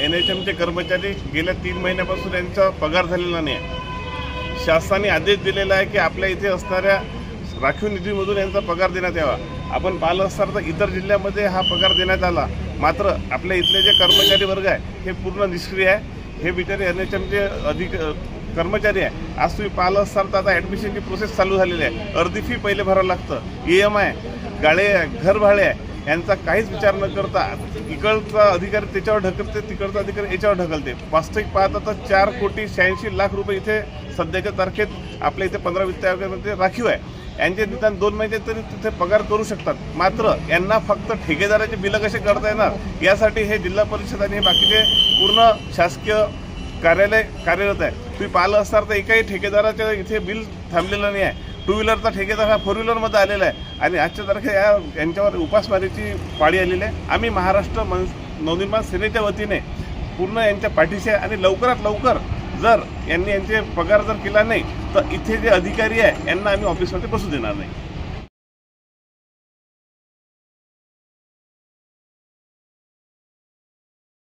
NHMचे कर्मचारी गेल्या 3 महिन्यापासून यांचा पगार झालेला नाही आहे। शासनाने आदेश दिलेला आहे की आपल्या इथे असणाऱ्या राखीव निधीमधून यांचा पगार देण्यात यावा। आपण पाहिलं असणार तर इतर जिल्ह्यामध्ये हा पगार देण्यात आला, मात्र आपल्या इथले जे कर्मचारी वर्ग आहे हे पूर्ण निष्क्रिय आहे। हे बिचारे NHMचे कर्मचारी आहे। आज तुम्ही पाहिलं असणार तर आता ॲडमिशनची प्रोसेस चालू झालेली आहे। अर्धी फी पहिले भरावं लागतं, EMI, गाळे, घर भाडे आहे, यांचा काहीच विचार न करता इकडचा अधिकारी त्याच्यावर ढकलते, तिकडचा अधिकारी याच्यावर ढकलते। वास्तविक पाहता तर 4,86,00,000 रुपये इथे सध्याच्या तारखेत आपल्या इथे 15 वित्त आयोगामध्ये राखीव आहे। यांचे निदान 2 महिने तरी तिथे पगार करू शकतात, मात्र यांना फक्त ठेकेदाराचे बिलं कसे करता येणार यासाठी हे जिल्हा परिषद आणि हे बाकीचे पूर्ण शासकीय कार्यालय कार्यरत आहे। तुम्ही पाहिलं असणार तर एकाही ठेकेदाराच्या इथे बिल थांबलेलं नाही आहे। 2 व्हीलरचा ठेकेदार हा 4 व्हीलरमध्ये आलेला आहे आणि आजच्या तारखेला यांच्यावर उपासमारीची पाळी आलेली आहे। आम्ही महाराष्ट्र नवनिर्माण सेनेच्या वतीने पूर्ण यांच्या पाठीशी आहे आणि लवकरात लवकर जर यांनी यांचे पगार जर केला नाही तर इथे जे अधिकारी आहे यांना आम्ही ऑफिसमध्ये बसू देणार नाही।